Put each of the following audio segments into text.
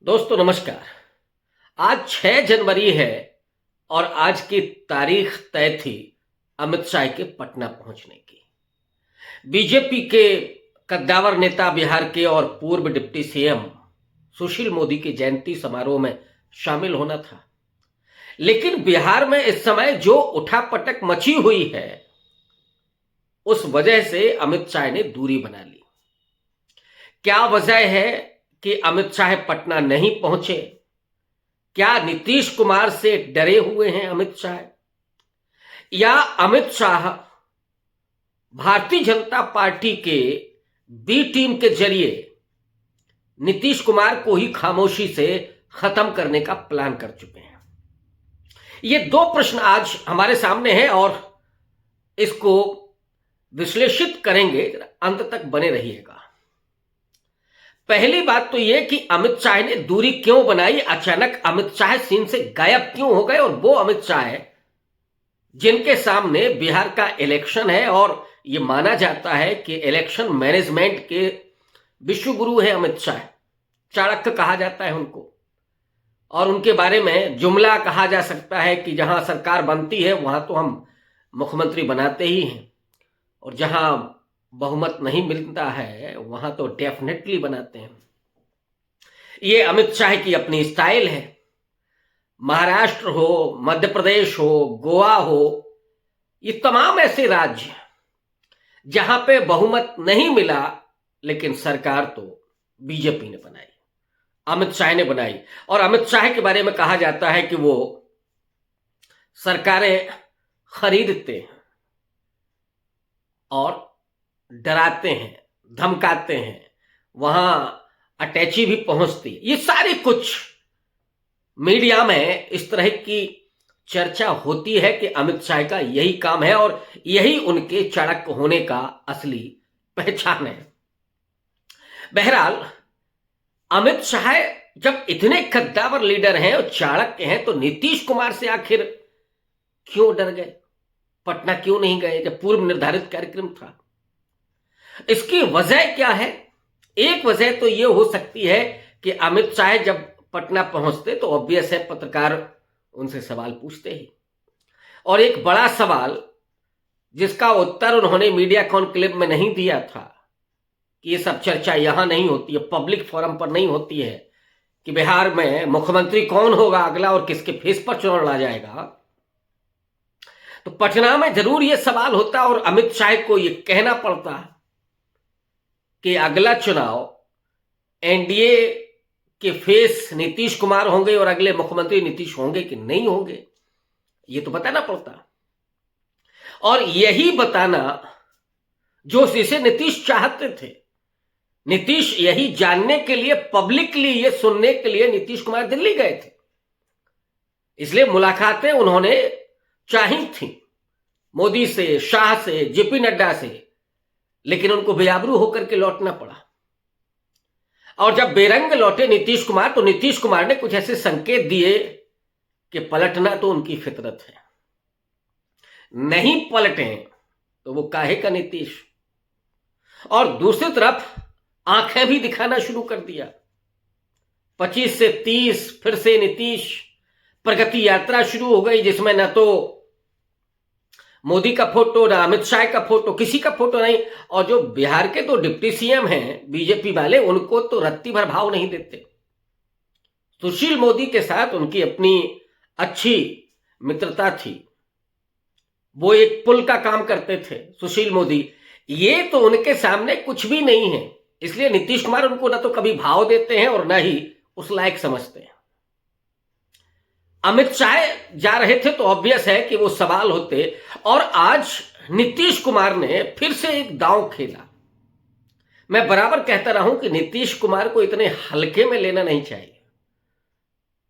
दोस्तों नमस्कार। आज 6 जनवरी है और आज की तारीख तय थी अमित शाह के पटना पहुंचने की। बीजेपी के कद्दावर नेता बिहार के और पूर्व डिप्टी सीएम सुशील मोदी की जयंती समारोह में शामिल होना था, लेकिन बिहार में इस समय जो उठापटक मची हुई है उस वजह से अमित शाह ने दूरी बना ली। क्या वजह है कि अमित शाह पटना नहीं पहुंचे? क्या नीतीश कुमार से डरे हुए हैं अमित शाह, या अमित शाह भारतीय जनता पार्टी के बी टीम के जरिए नीतीश कुमार को ही खामोशी से खत्म करने का प्लान कर चुके हैं? ये दो प्रश्न आज हमारे सामने हैं और इसको विश्लेषित करेंगे। अंत तक बने रहिएगा। पहली बात तो यह कि अमित शाह ने दूरी क्यों बनाई, अचानक अमित शाह सीन से गायब क्यों हो गए, और वो अमित शाह जिनके सामने बिहार का इलेक्शन है और ये माना जाता है कि इलेक्शन मैनेजमेंट के विश्व गुरु है अमित शाह, चाणक्य कहा जाता है उनको, और उनके बारे में जुमला कहा जा सकता है कि जहां सरकार बनती है वहां तो हम मुख्यमंत्री बनाते ही हैं, और जहां बहुमत नहीं मिलता है वहां तो डेफिनेटली बनाते हैं। ये अमित शाह की अपनी स्टाइल है। महाराष्ट्र हो, मध्य प्रदेश हो, गोवा हो, ये तमाम ऐसे राज्य जहां पे बहुमत नहीं मिला लेकिन सरकार तो बीजेपी ने बनाई, अमित शाह ने बनाई। और अमित शाह के बारे में कहा जाता है कि वो सरकारें खरीदते हैं और डराते हैं, धमकाते हैं, वहां अटैची भी पहुंचती। ये सारी कुछ मीडिया में इस तरह की चर्चा होती है कि अमित शाह का यही काम है और यही उनके चाणक्य होने का असली पहचान है। बहरहाल अमित शाह जब इतने कद्दावर लीडर हैं और चाणक्य हैं तो नीतीश कुमार से आखिर क्यों डर गए? पटना क्यों नहीं गए जब पूर्व निर्धारित कार्यक्रम था? इसकी वजह क्या है? एक वजह तो यह हो सकती है कि अमित शाह जब पटना पहुंचते तो ऑब्वियस है पत्रकार उनसे सवाल पूछते ही, और एक बड़ा सवाल जिसका उत्तर उन्होंने मीडिया कॉन्क्लेव में नहीं दिया था कि ये सब चर्चा यहां नहीं होती है, पब्लिक फोरम पर नहीं होती है कि बिहार में मुख्यमंत्री कौन होगा अगला और किसके फेस पर चुनाव लड़ा जाएगा, तो पटना में जरूर यह सवाल होता और अमित शाह को यह कहना पड़ता कि अगला चुनाव एनडीए के फेस नीतीश कुमार होंगे और अगले मुख्यमंत्री नीतीश होंगे कि नहीं होंगे, ये तो बताना पड़ता। और यही बताना जो इसे नीतीश चाहते थे। नीतीश यही जानने के लिए, पब्लिकली ये सुनने के लिए नीतीश कुमार दिल्ली गए थे, इसलिए मुलाकातें उन्होंने चाही थी मोदी से, शाह से, जेपी नड्डा से, लेकिन उनको बेआबरू होकर के लौटना पड़ा। और जब बेरंग लौटे नीतीश कुमार तो नीतीश कुमार ने कुछ ऐसे संकेत दिए कि पलटना तो उनकी फितरत है, नहीं पलटे तो वो काहे का नीतीश। और दूसरी तरफ आंखें भी दिखाना शुरू कर दिया। 25 से 30 फिर से नीतीश प्रगति यात्रा शुरू हो गई, जिसमें न तो मोदी का फोटो, ना अमित शाह का फोटो, किसी का फोटो नहीं। और जो बिहार के तो डिप्टी सीएम हैं बीजेपी वाले, उनको तो रत्ती भर भाव नहीं देते। सुशील मोदी के साथ उनकी अपनी अच्छी मित्रता थी, वो एक पुल का काम करते थे सुशील मोदी। ये तो उनके सामने कुछ भी नहीं है, इसलिए नीतीश कुमार उनको ना तो कभी भाव देते हैं और ना ही उस लायक समझते हैं। अमित शाह जा रहे थे तो ऑब्वियस है कि वो सवाल होते, और आज नीतीश कुमार ने फिर से एक दांव खेला। मैं बराबर कहता रहा हूं कि नीतीश कुमार को इतने हल्के में लेना नहीं चाहिए।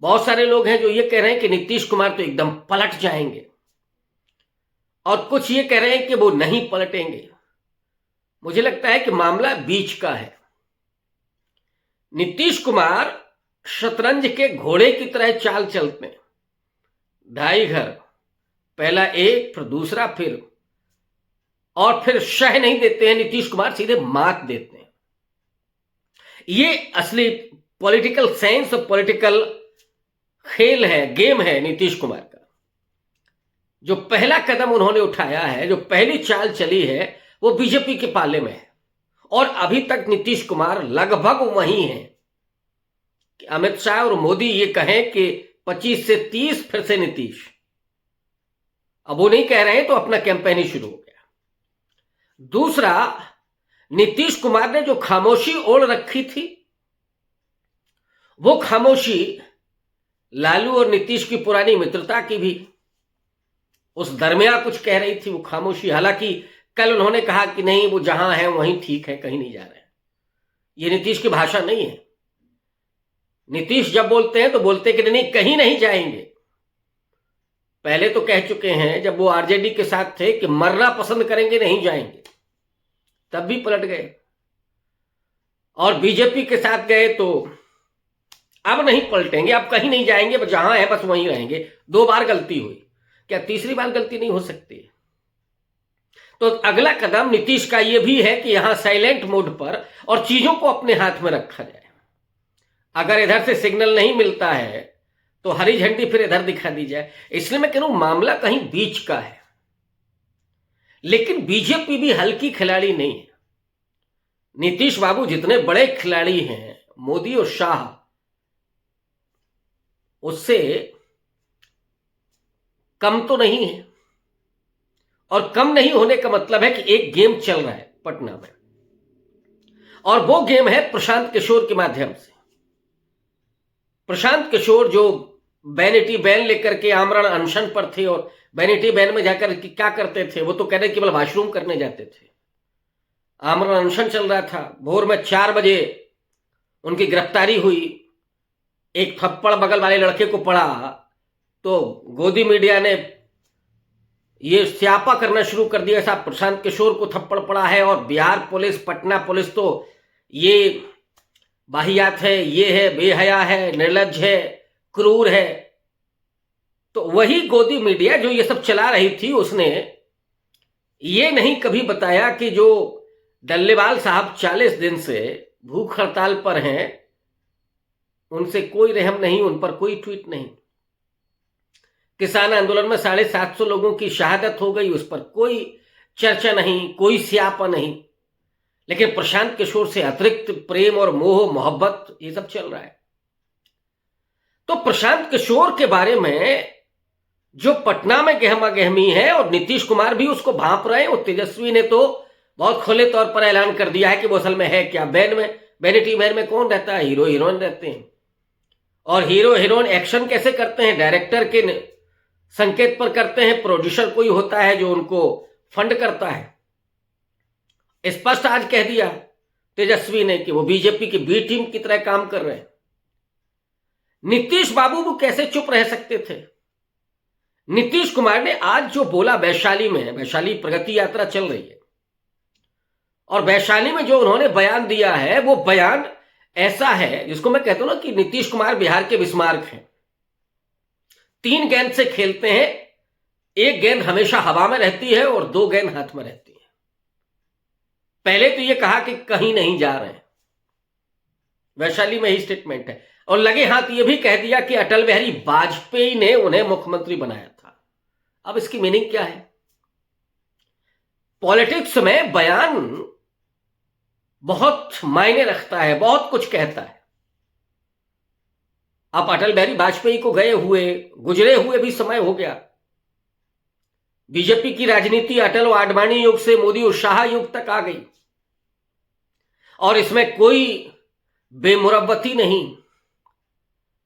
बहुत सारे लोग हैं जो ये कह रहे हैं कि नीतीश कुमार तो एकदम पलट जाएंगे, और कुछ ये कह रहे हैं कि वो नहीं पलटेंगे। मुझे लगता है कि मामला बीच का है। नीतीश कुमार शतरंज के घोड़े की तरह चाल चलते हैं, ढाई घर, पहला एक फिर दूसरा फिर शह नहीं देते हैं नीतीश कुमार, सीधे मात देते हैं। ये असली पॉलिटिकल साइंस और पॉलिटिकल खेल है, गेम है नीतीश कुमार का। जो पहला कदम उन्होंने उठाया है, जो पहली चाल चली है, वो बीजेपी के पाले में है। और अभी तक नीतीश कुमार लगभग वही हैं कि अमित शाह और मोदी ये कहें कि 25 से 30 फिर से नीतीश। अब वो नहीं कह रहे हैं तो अपना कैंपेन ही शुरू हो गया। दूसरा, नीतीश कुमार ने जो खामोशी ओढ़ रखी थी, वो खामोशी लालू और नीतीश की पुरानी मित्रता की भी उस दरमियान कुछ कह रही थी वो खामोशी। हालांकि कल उन्होंने कहा कि नहीं, वो जहां है वहीं ठीक है, कहीं नहीं जा रहे हैं। ये नीतीश की भाषा नहीं है। नीतीश जब बोलते हैं तो बोलते हैं कि नहीं, कहीं नहीं जाएंगे। पहले तो कह चुके हैं जब वो आरजेडी के साथ थे कि मरना पसंद करेंगे, नहीं जाएंगे, तब भी पलट गए। और बीजेपी के साथ गए तो अब नहीं पलटेंगे, अब कहीं नहीं जाएंगे, बस जहां है बस वहीं रहेंगे। 2 बार गलती हुई, क्या तीसरी बार गलती नहीं हो सकती? तो अगला कदम नीतीश का यह भी है कि यहां साइलेंट मोड पर और चीजों को अपने हाथ में रखा जाए। अगर इधर से सिग्नल नहीं मिलता है तो हरी झंडी फिर इधर दिखा दी जाए। इसलिए मैं कह रहा हूं मामला कहीं बीच का है। लेकिन बीजेपी भी हल्की खिलाड़ी नहीं है। नीतीश बाबू जितने बड़े खिलाड़ी हैं, मोदी और शाह उससे कम तो नहीं है। और कम नहीं होने का मतलब है कि एक गेम चल रहा है पटना में, और वो गेम है प्रशांत किशोर के माध्यम से। प्रशांत किशोर जो वैनिटी बैन लेकर के आमरण अनशन पर थे, और वैनिटी बैन में जाकर क्या करते थे, वो तो कह रहे केवल वॉशरूम करने जाते थे। आमरण अनशन चल रहा था। भोर में 4 बजे उनकी गिरफ्तारी हुई। एक थप्पड़ बगल वाले लड़के को पड़ा तो गोदी मीडिया ने ये स्यापा करना शुरू कर दिया, ऐसा प्रशांत किशोर को थप्पड़ पड़ा है। और बिहार पुलिस, पटना पुलिस तो ये वाहियात है, ये है, बेहया है, निर्लज्ज है, क्रूर है। तो वही गोदी मीडिया जो ये सब चला रही थी, उसने ये नहीं कभी बताया कि जो डल्लेवाल साहब 40 दिन से भूख हड़ताल पर हैं, उनसे कोई रहम नहीं, उन पर कोई ट्वीट नहीं। किसान आंदोलन में 750 लोगों की शहादत हो गई, उस पर कोई चर्चा नहीं, कोई स्यापा नहीं। लेकिन प्रशांत किशोर से अतिरिक्त प्रेम और मोह मोहब्बत ये सब चल रहा है। तो प्रशांत किशोर के बारे में जो पटना में गहमा गहमी है, और नीतीश कुमार भी उसको भांप रहे हैं, और तेजस्वी ने तो बहुत खुले तौर पर ऐलान कर दिया है कि वो असल में है क्या। बैन में, वैनिटी बैन में कौन रहता है? हीरो हीरोइन रहते हैं। और हीरो हीरोइन एक्शन कैसे करते हैं? डायरेक्टर के संकेत पर करते हैं। प्रोड्यूसर कोई होता है जो उनको फंड करता है। स्पष्ट आज कह दिया तेजस्वी ने कि वो बीजेपी की बी टीम की तरह काम कर रहे हैं। नीतीश बाबू वो कैसे चुप रह सकते थे? नीतीश कुमार ने आज जो बोला वैशाली में, वैशाली प्रगति यात्रा चल रही है, और वैशाली में जो उन्होंने बयान दिया है, वो बयान ऐसा है जिसको मैं कहता हूं ना कि नीतीश कुमार बिहार के बिस्मार्क हैं। 3 गेंद से खेलते हैं, एक गेंद हमेशा हवा में रहती है और 2 गेंद हाथ में रहती है। पहले तो ये कहा कि कहीं नहीं जा रहे हैं, वैशाली में ही स्टेटमेंट है। और लगे हाथ ये भी कह दिया कि अटल बिहारी वाजपेयी ने उन्हें मुख्यमंत्री बनाया था। अब इसकी मीनिंग क्या है? पॉलिटिक्स में बयान बहुत मायने रखता है, बहुत कुछ कहता है। अब अटल बिहारी वाजपेयी को गए हुए, गुजरे हुए भी समय हो गया। बीजेपी की राजनीति अटल और आडवाणी युग से मोदी और शाह युग तक आ गई, और इसमें कोई बेमुरब्बती नहीं।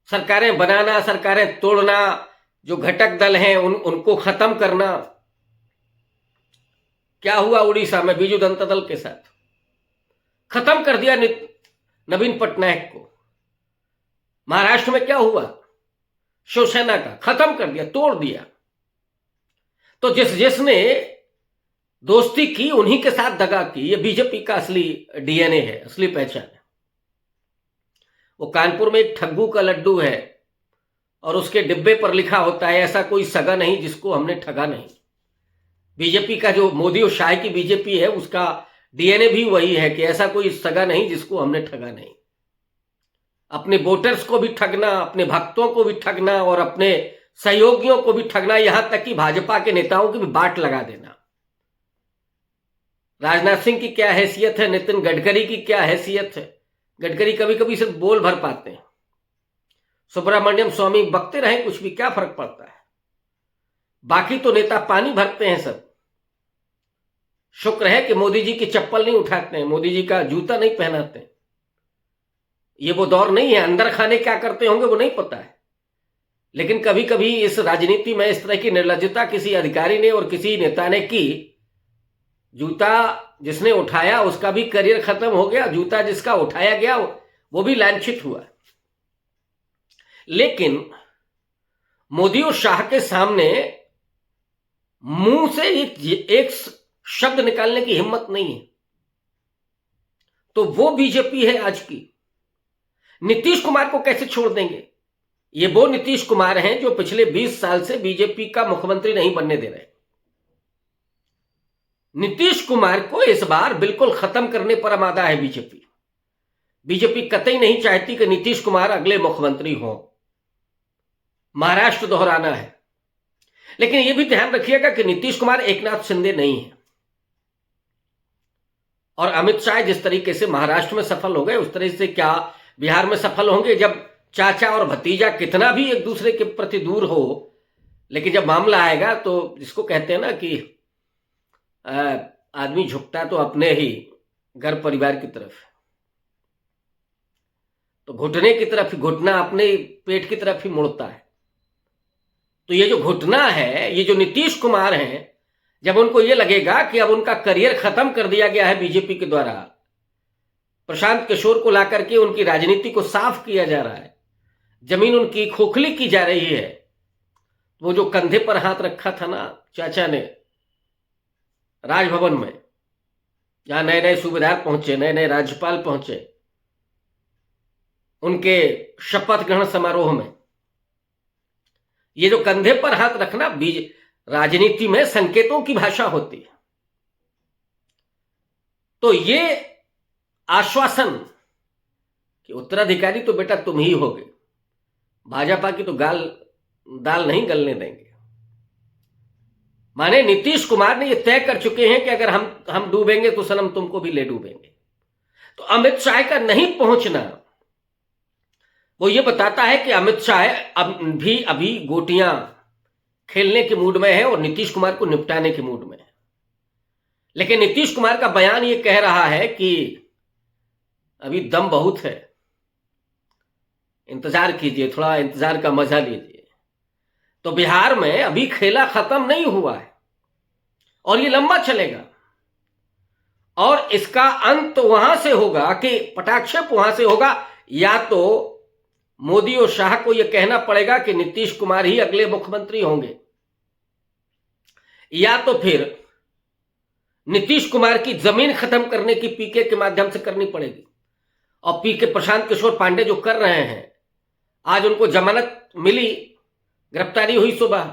सरकारें बनाना, सरकारें तोड़ना, जो घटक दल हैं उनको खत्म करना। क्या हुआ उड़ीसा में बीजू जनता दल के साथ? खत्म कर दिया नवीन पटनायक को। महाराष्ट्र में क्या हुआ? शिवसेना का खत्म कर दिया, तोड़ दिया। तो जिसने दोस्ती की उन्हीं के साथ दगा की। ये बीजेपी का असली डीएनए है, असली पहचान है। वो कानपुर में एक ठग्गू का लड्डू है और उसके डिब्बे पर लिखा होता है ऐसा कोई सगा नहीं जिसको हमने ठगा नहीं। बीजेपी का जो मोदी और शाह की बीजेपी है, उसका डीएनए भी वही है कि ऐसा कोई सगा नहीं जिसको हमने ठगा नहीं। अपने वोटर्स को भी ठगना, अपने भक्तों को भी ठगना और अपने सहयोगियों को भी ठगना, यहां तक कि भाजपा के नेताओं की भी बाट लगा देना। राजनाथ सिंह की क्या हैसियत है, नितिन गडकरी की क्या हैसियत है, गडकरी कभी कभी सिर्फ बोल भर पाते हैं। सुब्रमण्यम स्वामी बकते रहे, कुछ भी क्या फर्क पड़ता है। बाकी तो नेता पानी भरते हैं सब। शुक्र है कि मोदी जी की चप्पल नहीं उठाते हैं, मोदी जी का जूता नहीं पहनाते हैं। ये वो दौर नहीं है, अंदर खाने क्या करते होंगे वो नहीं पता है। लेकिन कभी कभी इस राजनीति में इस तरह की निर्लज्जता किसी अधिकारी ने और किसी नेता ने की, जूता जिसने उठाया उसका भी करियर खत्म हो गया, जूता जिसका उठाया गया वो भी लांछित हुआ। लेकिन मोदी और शाह के सामने मुंह से एक शब्द निकालने की हिम्मत नहीं है। तो वो बीजेपी है आज की। नीतीश कुमार को कैसे छोड़ देंगे? ये वो नीतीश कुमार हैं जो पिछले 20 साल से बीजेपी का मुख्यमंत्री नहीं बनने दे रहे। नीतीश कुमार को इस बार बिल्कुल खत्म करने पर आमादा है बीजेपी। बीजेपी कतई नहीं चाहती कि नीतीश कुमार अगले मुख्यमंत्री हों। महाराष्ट्र दोहराना है। लेकिन यह भी ध्यान रखिएगा कि नीतीश कुमार एकनाथ शिंदे नहीं है। और अमित शाह जिस तरीके से महाराष्ट्र में सफल हो गए, उस तरह से क्या बिहार में सफल होंगे? जब चाचा और भतीजा कितना भी एक दूसरे के प्रति दूर हो, लेकिन जब मामला आएगा तो जिसको कहते हैं ना कि आदमी झुकता तो अपने ही घर परिवार की तरफ, तो घुटने की तरफ ही, घुटना अपने पेट की तरफ ही मुड़ता है। तो ये जो घुटना है, ये जो नीतीश कुमार हैं, जब उनको ये लगेगा कि अब उनका करियर खत्म कर दिया गया है बीजेपी के द्वारा, प्रशांत किशोर को लाकर के उनकी राजनीति को साफ किया जा रहा है, जमीन उनकी खोखली की जा रही है, वो जो कंधे पर हाथ रखा था ना चाचा ने राजभवन में, जहां नए नए सूबेदार पहुंचे, नए नए राज्यपाल पहुंचे, उनके शपथ ग्रहण समारोह में, ये जो कंधे पर हाथ रखना राजनीति में संकेतों की भाषा होती है। तो ये आश्वासन कि उत्तराधिकारी तो बेटा तुम ही होगे, भाजपा की तो दाल नहीं गलने देंगे। माने नीतीश कुमार ने ये तय कर चुके हैं कि अगर हम डूबेंगे तो सनम तुमको भी ले डूबेंगे। तो अमित शाह का नहीं पहुंचना वो ये बताता है कि अमित शाह अभी गोटियां खेलने के मूड में है और नीतीश कुमार को निपटाने के मूड में है। लेकिन नीतीश कुमार का बयान ये कह रहा है कि अभी दम बहुत है, इंतजार कीजिए, थोड़ा इंतजार का मजा लीजिए। तो बिहार में अभी खेला खत्म नहीं हुआ है और ये लंबा चलेगा और इसका अंत वहां से होगा कि पटाक्षेप वहां से होगा, या तो मोदी और शाह को यह कहना पड़ेगा कि नीतीश कुमार ही अगले मुख्यमंत्री होंगे, या तो फिर नीतीश कुमार की जमीन खत्म करने की पीके के माध्यम से करनी पड़ेगी। और पीके प्रशांत किशोर पांडे जो कर रहे हैं, आज उनको जमानत मिली, गिरफ्तारी हुई सुबह,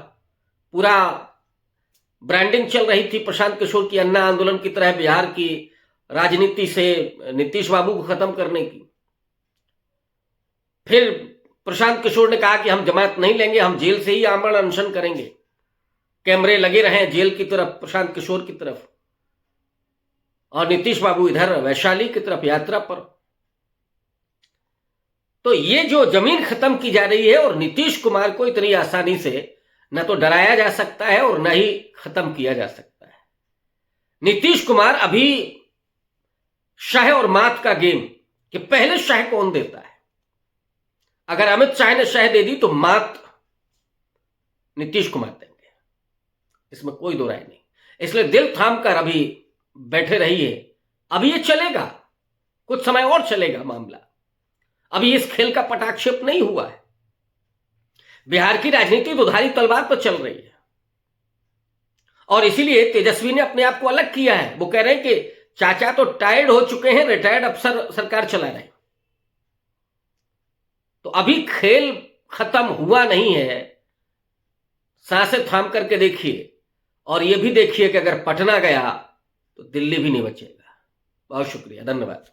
पूरा ब्रांडिंग चल रही थी प्रशांत किशोर की अन्ना आंदोलन की तरह बिहार की राजनीति से नीतीश बाबू को खत्म करने की। फिर प्रशांत किशोर ने कहा कि हम जमानत नहीं लेंगे, हम जेल से ही आमरण अनशन करेंगे। कैमरे लगे रहे जेल की तरफ, प्रशांत किशोर की तरफ, और नीतीश बाबू इधर वैशाली की तरफ यात्रा पर। तो ये जो जमीन खत्म की जा रही है, और नीतीश कुमार को इतनी आसानी से न तो डराया जा सकता है और न ही खत्म किया जा सकता है। नीतीश कुमार अभी शाह और मात का गेम कि पहले शाह कौन देता है। अगर अमित शाह ने शाह दे दी तो मात नीतीश कुमार देंगे, इसमें कोई दो राय नहीं। इसलिए दिल थाम कर अभी बैठे रहिए। अभी ये चलेगा, कुछ समय और चलेगा मामला। अभी इस खेल का पटाक्षेप नहीं हुआ है। बिहार की राजनीति दुधारी तलवार पर चल रही है और इसीलिए तेजस्वी ने अपने आप को अलग किया है। वो कह रहे हैं कि चाचा तो टायर्ड हो चुके हैं, रिटायर्ड अफसर सरकार चला रहे हैं। तो अभी खेल खत्म हुआ नहीं है। सांसें थाम करके देखिए और यह भी देखिए कि अगर पटना गया तो दिल्ली भी नहीं बचेगा। बहुत शुक्रिया, धन्यवाद।